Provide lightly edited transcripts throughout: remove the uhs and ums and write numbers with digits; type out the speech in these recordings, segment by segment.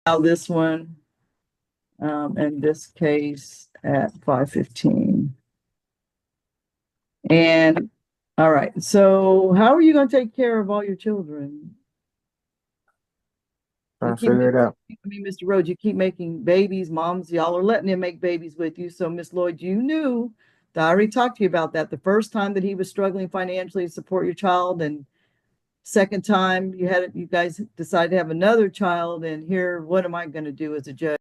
Now this one, in this case at 5:15. And all right, so how are you going to take care of all your children? Trying to figure it out. Mr. Rhodes, you keep making babies. Moms, y'all are letting him make babies with you. So, Miss Lloyd, you knew that I already talked to you about that the first time that he was struggling financially to support your child, and second time you guys decided to have another child. And here, what am I going to do as a judge?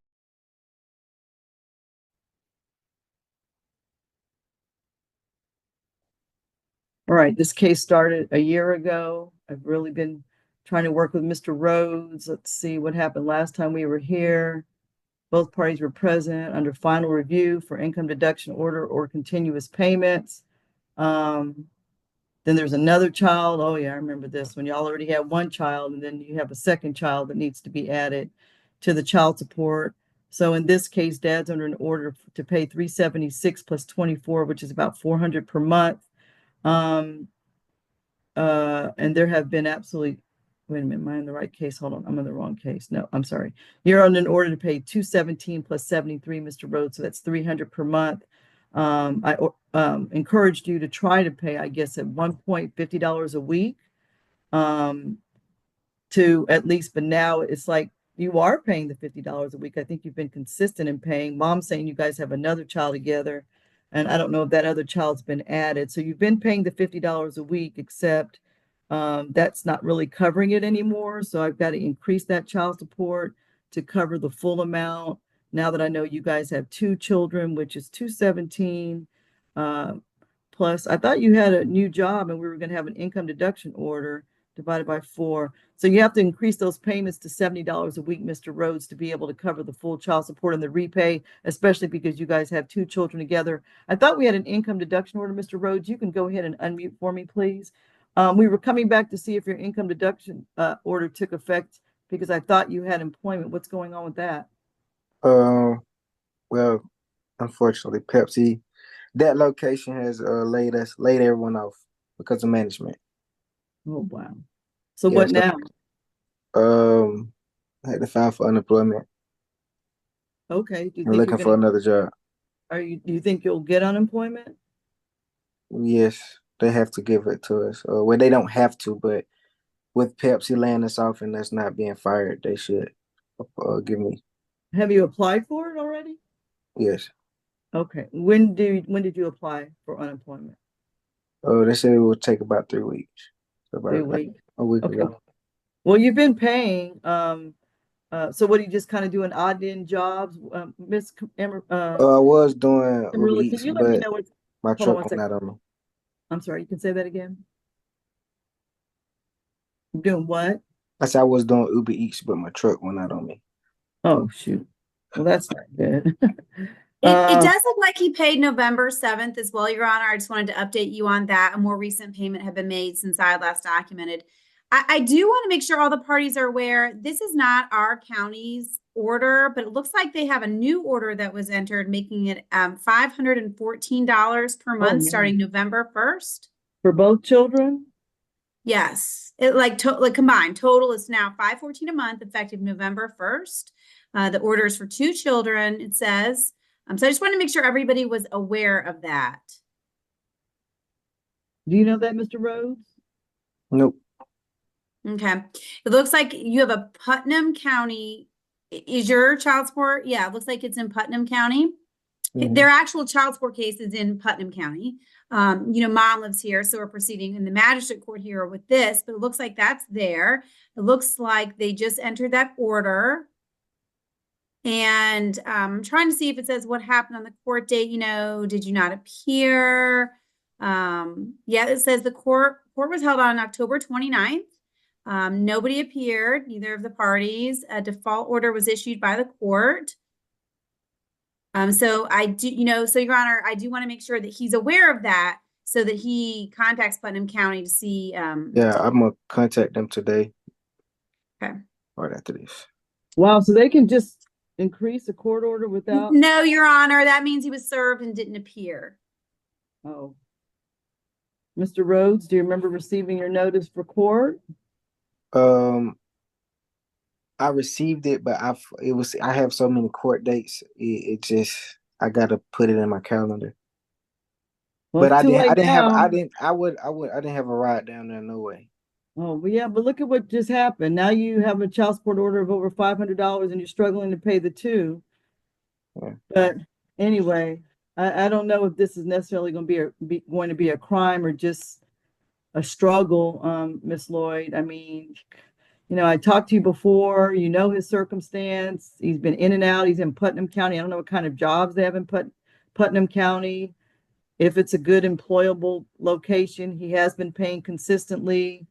All right, this case started a year ago. I've really been trying to work with Mr. Rhodes. Let's see what happened last time we were here. Both parties were present under final review for income deduction order or continuous payments. Then there's another child. Oh yeah, I remember this when y'all already have one child, and then you have a second child that needs to be added to the child support. So in this case, dad's under an order to pay 376 plus 24, which is about 400 per month. And there have been absolutely, wait a minute, am I in the right case? Hold on, I'm in the wrong case. No, I'm sorry. You're on an order to pay 217 plus 73, Mr. Rhodes, so that's 300 per month. I encouraged you to try to pay, I guess, at one point $50 a week, to at least, but now it's like you are paying the $50 a week. I think you've been consistent in paying. Mom's saying you guys have another child together, and I don't know if that other child's been added. So you've been paying the $50 a week, except that's not really covering it anymore. So I've got to increase that child support to cover the full amount. Now that I know you guys have two children, which is 217. Plus, I thought you had a new job and we were going to have an income deduction order divided by 4. So you have to increase those payments to $70 a week, Mr. Rhodes, to be able to cover the full child support and the repay, especially because you guys have two children together. I thought we had an income deduction order, Mr. Rhodes. You can go ahead and unmute for me, please. We were coming back to see if your income deduction order took effect because I thought you had employment. What's going on with that? Well, unfortunately, Pepsi, that location has laid everyone off because of management. Oh, wow. So Yeah, what so now? I had to file for unemployment. Okay. Do you I'm think you're looking going for to, another job. do you think you'll get unemployment? Yes, they have to give it to us. Well, they don't have to, but with Pepsi laying us off and us not being fired, they should give me. Have you applied for it already? Yes. Okay. When did you apply for unemployment? Oh, they said it would take about 3 weeks. So 3 about weeks. a week Okay. ago. Well, you've been paying. So what do you just kind of doing odd end jobs? Miss I was doing Uber Kimberly, can Eats, you let me but know what's, my hold on truck one went second. out on me. I'm sorry, you can say that again. You're doing what? I said I was doing Uber Eats, but my truck went out on me. Oh, shoot. Well, that's not good. It does look like he paid November 7th as well, Your Honor. I just wanted to update you on that. A more recent payment had been made since I had last documented. I do want to make sure all the parties are aware. This is not our county's order, but it looks like they have a new order that was entered, making it $514 per month starting November 1st. For both children? Yes, it like combined total is now $514 a month effective November 1st. The order is for two children, it says. So I just want to make sure everybody was aware of that. Do you know that, Mr. Rhodes? Nope. Okay. It looks like you have a Putnam County. Is your child support? Yeah, it looks like it's in Putnam County. Mhm. Their actual child support case is in Putnam County. Mom lives here, so we're proceeding in the magistrate court here with this, but it looks like that's there. It looks like they just entered that order. And I'm trying to see if it says what happened on the court date. Did you not appear? Yeah, it says the court was held on October 29th. Nobody appeared, neither of the parties. A default order was issued by the court. So I do, so Your Honor, I do want to make sure that he's aware of that so that he contacts Putnam County to see. Yeah, I'm gonna contact them today. Okay. Right after this. Wow, so they can just increase a court order without? No, Your Honor, that means he was served and didn't appear. Oh. Mr. Rhodes, do you remember receiving your notice for court? Um, I received it, but I have so many court dates. It just I gotta put it in my calendar. Well, But it's too late I now. didn't I didn't have a ride down there, no way. Oh, but yeah, but look at what just happened. Now you have a child support order of over $500 and you're struggling to pay the two. Yeah. But anyway, I don't know if this is necessarily going to going to be a crime or just a struggle, Miss Lloyd. I mean, I talked to you before, his circumstance. He's been in and out. He's in Putnam County. I don't know what kind of jobs they have in Putnam County. If it's a good employable location, he has been paying consistently.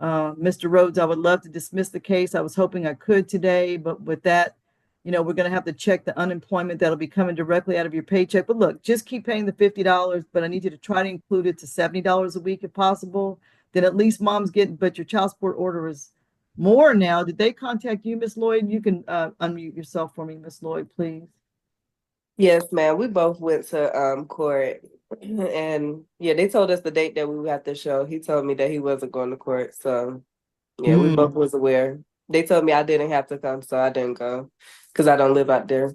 Mr. Rhodes, I would love to dismiss the case. I was hoping I could today, but with that, we're going to have to check the unemployment that'll be coming directly out of your paycheck. But look, just keep paying the $50, but I need you to try to include it to $70 a week if possible. Then at least mom's getting, but your child support order is more now. Did they contact you, Miss Lloyd? You can unmute yourself for me, Miss Lloyd, please. Yes, ma'am. We both went to court, and yeah, they told us the date that we would have to show. He told me that he wasn't going to court, so yeah, we both was aware. They told me I didn't have to come, so I didn't go because I don't live out there.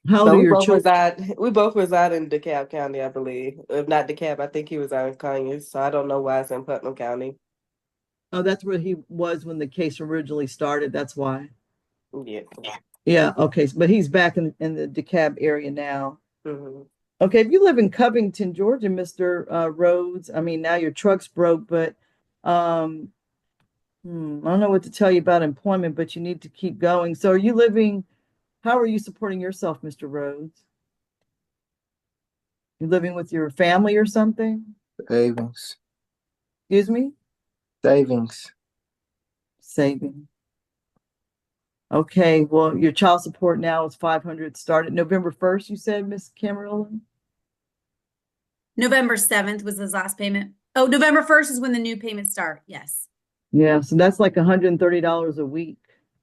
How old So are we your both children? reside. We both reside in DeKalb County, I believe. If not DeKalb, I think he was out in Conyers. So I don't know why it's in Putnam County. Oh, that's where he was when the case originally started. That's why. Yeah. Yeah, okay. But he's back in the DeKalb area now. Mm-hmm. Okay, if you live in Covington, Georgia, Mr. Rhodes, I mean, now your truck's broke, but um, I don't know what to tell you about employment, but you need to keep going. So how are you supporting yourself, Mr. Rhodes? You living with your family or something? Savings. Excuse me? Savings. Saving. Okay, well, your child support now is 500, started November 1st, you said, Miss Cameron? November 7th was his last payment. Oh, November 1st is when the new payments start. Yes. Yeah, so that's like $130 a week,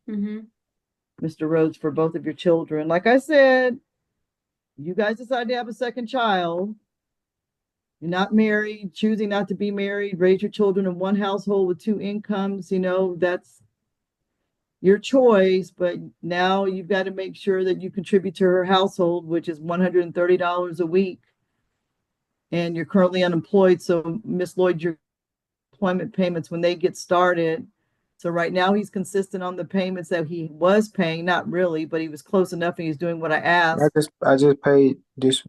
Mm-hmm. Mr. Rhodes, for both of your children. Like I said, you guys decide to have a second child. You're not married, choosing not to be married, raise your children in one household with two incomes, that's your choice. But now you've got to make sure that you contribute to her household, which is $130 a week. And you're currently unemployed. So, Miss Lloyd, your employment payments, when they get started. So right now he's consistent on the payments that he was paying, not really, but he was close enough and he's doing what I asked. I just paid this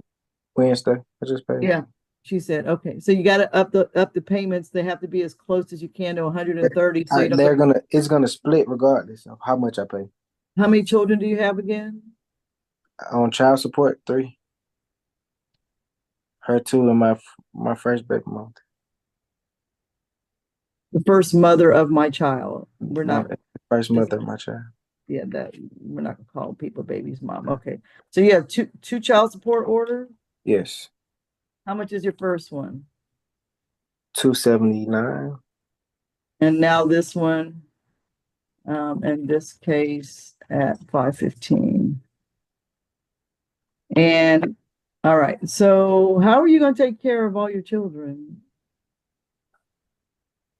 Wednesday. I just paid. Yeah. She said, okay, so you got to up the payments. They have to be as close as you can to 130. So you don't. It's gonna split regardless of how much I pay. How many children do you have again? On child support, 3. Her 2 and my first baby mom. The first mother of my child. We're not. First mother of my child. Yeah, that we're not gonna call people baby's mom. Okay, so you have two child support orders. Yes. How much is your first one? $279. And now this one, in this case at $515. And all right, so how are you going to take care of all your children?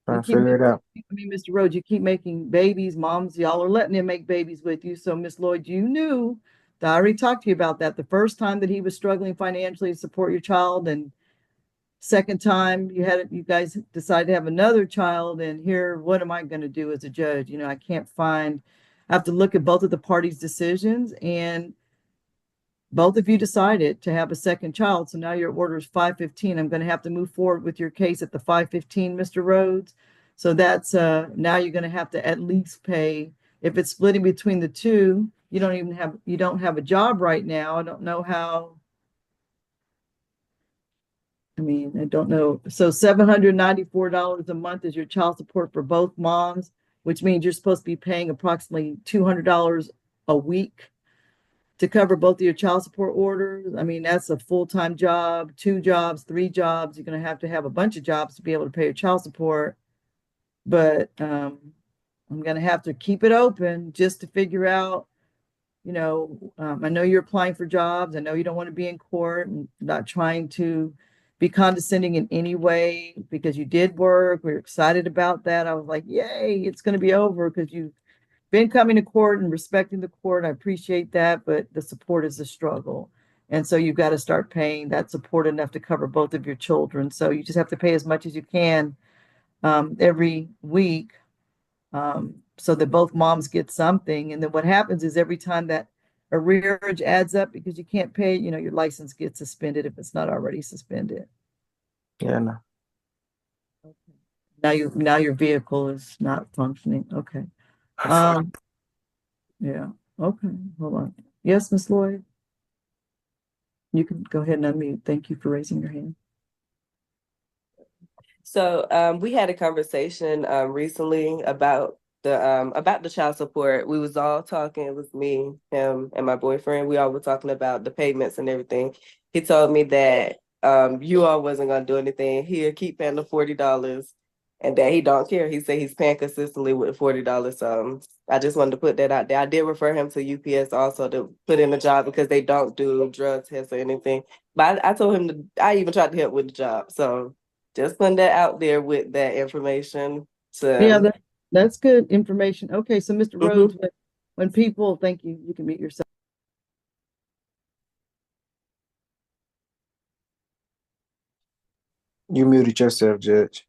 Trying to figure it out. I mean, Mr. Rhodes, you keep making babies. Moms, y'all are letting him make babies with you. So, Miss Lloyd, you knew that I already talked to you about that the first time that he was struggling financially to support your child, and second time you guys decided to have another child. And here, what am I going to do as a judge? I can't find. I have to look at both of the parties' decisions, and both of you decided to have a second child. So now your order is 515. I'm going to have to move forward with your case at the 515, Mr. Rhodes. So that's now you're going to have to at least pay. If it's splitting between the two, you don't have a job right now. I don't know how. I mean, I don't know. So $794 a month is your child support for both moms, which means you're supposed to be paying approximately $200 a week to cover both of your child support orders. I mean, that's a full-time job, 2 jobs, 3 jobs. You're going to have a bunch of jobs to be able to pay your child support. But I'm going to have to keep it open just to figure out, I know you're applying for jobs. I know you don't want to be in court, and not trying to be condescending in any way, because you did work. We were excited about that. I was like, yay, it's going to be over because you been coming to court and respecting the court. I appreciate that, but the support is a struggle. And so you've got to start paying that support enough to cover both of your children. So you just have to pay as much as you can every week so that both moms get something. And then what happens is every time that arrearage adds up because you can't pay, your license gets suspended if it's not already suspended. Yeah, no. Now your vehicle is not functioning. Okay. Yeah. Okay. Hold on. Yes, Miss Lloyd. You can go ahead and unmute. Thank you for raising your hand. So we had a conversation recently about the child support. We was all talking, it was me, him, and my boyfriend. We all were talking about the payments and everything. He told me that you all wasn't gonna do anything. He'll keep paying the $40 and that he don't care. He said he's paying consistently with $40. I just wanted to put that out there. I did refer him to UPS also to put in a job because they don't do drug tests or anything. But I told him I even tried to help with the job. So just putting that out there with that information. Yeah, that's good information. Okay, so Mr. Rhodes, when people, thank you, you can mute yourself. You muted yourself, Judge.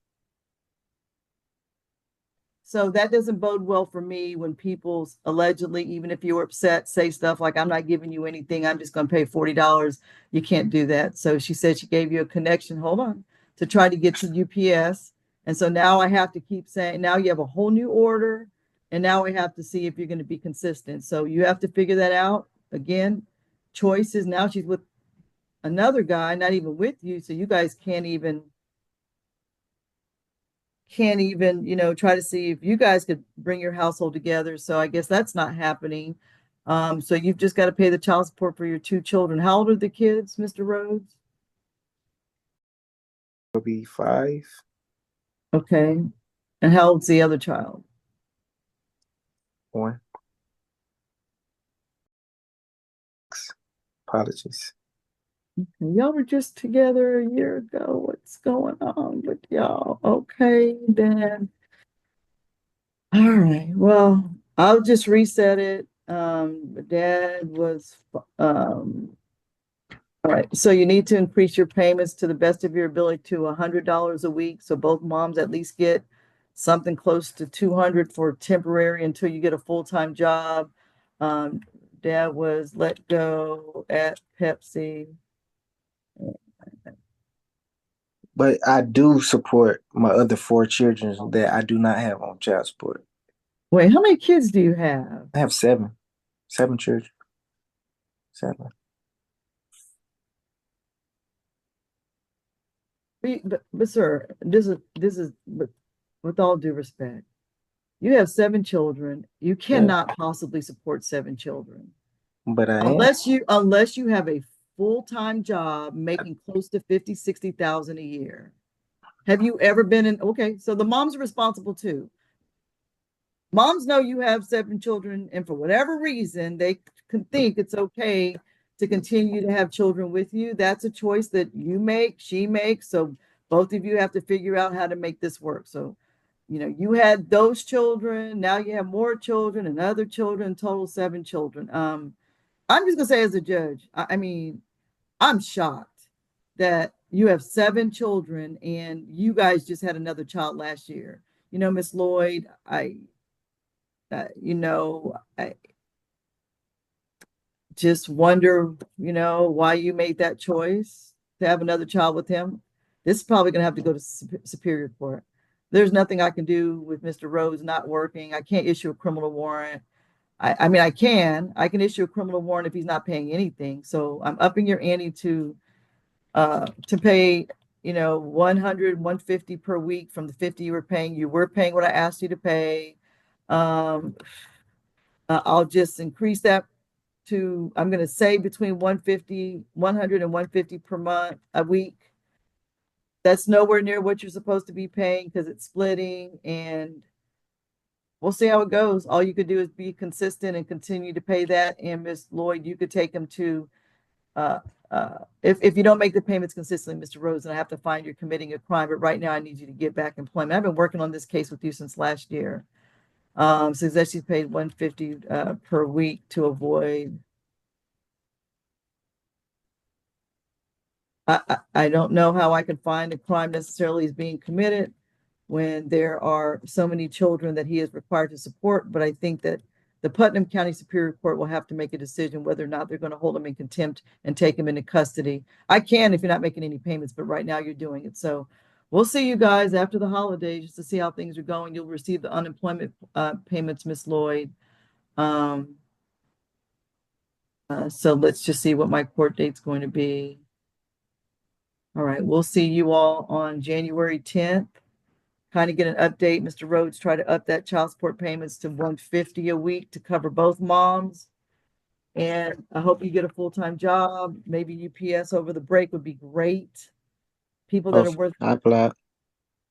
So that doesn't bode well for me when people allegedly, even if you're upset, say stuff like, I'm not giving you anything, I'm just going to pay $40. You can't do that. So she said she gave you a connection, hold on, to try to get to UPS. And so now I have to keep saying, now you have a whole new order. And now we have to see if you're going to be consistent. So you have to figure that out. Again, choices. Now she's with another guy, not even with you. So you guys can't even try to see if you guys could bring your household together. So I guess that's not happening. So you've just got to pay the child support for your two children. How old are the kids, Mr. Rhodes? Will be 5. Okay. And how old's the other child? 1. Apologies. Okay. Y'all were just together a year ago. What's going on with y'all? Okay, then. All right. Well, I'll just reset it. Dad was all right, so you need to increase your payments to the best of your ability to $100 a week. So both moms at least get something close to 200 for temporary until you get a full-time job. Dad was let go at Pepsi. But I do support my other 4 children that I do not have on child support. Wait, how many kids do you have? I have 7. 7 children. 7. But sir, this is with all due respect. You have 7 children. You cannot possibly support 7 children. But I am. Unless you have a full-time job making close to 50, 60,000 a year. Have you ever been in? Okay, so the moms are responsible too. Moms know you have 7 children, and for whatever reason, they can think it's okay to continue to have children with you. That's a choice that you make, she makes. So both of you have to figure out how to make this work. So, you had those children, now you have more children and other children, total 7 children. I'm just gonna say as a judge, I mean, I'm shocked that you have 7 children and you guys just had another child last year. Miss Lloyd, I just wonder, why you made that choice to have another child with him. This is probably going to have to go to Superior Court. There's nothing I can do with Mr. Rhodes not working. I can't issue a criminal warrant. I mean, I can issue a criminal warrant if he's not paying anything. So I'm upping your ante to pay, 100, 150 per week from the 50 you were paying. You were paying what I asked you to pay. I'll just increase that to, I'm going to say between 150, 100 and 150 per month, a week. That's nowhere near what you're supposed to be paying because it's splitting, and we'll see how it goes. All you could do is be consistent and continue to pay that. And Miss Lloyd, you could take them to, if you don't make the payments consistently, Mr. Rose, and I have to find you're committing a crime. But right now, I need you to get back employment. I've been working on this case with you since last year. Says that she's paid $150 per week to avoid. I don't know how I could find a crime necessarily is being committed when there are so many children that he is required to support, but I think that the Putnam County Superior Court will have to make a decision whether or not they're going to hold him in contempt and take him into custody. I can if you're not making any payments, but right now you're doing it. So we'll see you guys after the holidays just to see how things are going. You'll receive the unemployment payments, Miss Lloyd. So let's just see what my court date's going to be. All right, we'll see you all on January 10th. Kind of get an update. Mr. Rhodes tried to up that child support payments to $150 a week to cover both moms. And I hope you get a full-time job. Maybe UPS over the break would be great. People that are worth I applied.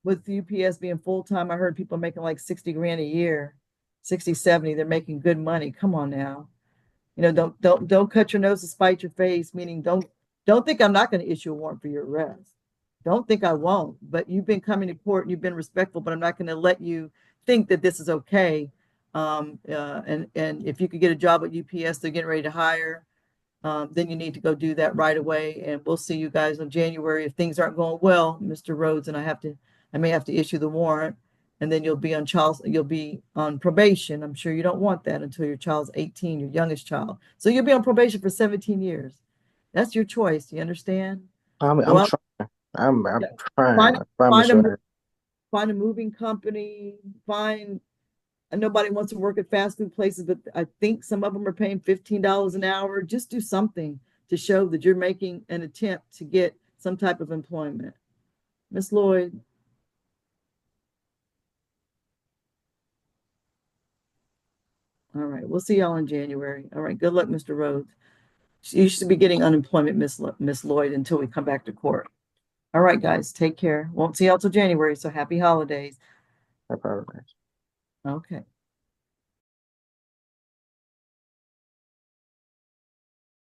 with UPS being full-time, I heard people making like 60 grand a year, 60, 70. They're making good money. Come on now. You know, don't cut your nose to spite your face, meaning don't think I'm not going to issue a warrant for your arrest. Don't think I won't, but you've been coming to court and you've been respectful, but I'm not going to let you think that this is okay. And if you could get a job at UPS, they're getting ready to hire, then you need to go do that right away. And we'll see you guys in January. If things aren't going well, Mr. Rhodes, and I may have to issue the warrant, and then you'll be on probation. I'm sure you don't want that until your child's 18, your youngest child. So you'll be on probation for 17 years. That's your choice. Do you understand? I'm Go out, trying. I'm yeah, trying. find I promise you. find a moving company, and nobody wants to work at fast food places, but I think some of them are paying $15 an hour. Just do something to show that you're making an attempt to get some type of employment. Miss Lloyd. All right, we'll see y'all in January. All right, good luck, Mr. Rhodes. You should be getting unemployment, Miss Lloyd, until we come back to court. All right, guys, take care. Won't see y'all till January, so happy holidays. I apologize. Okay.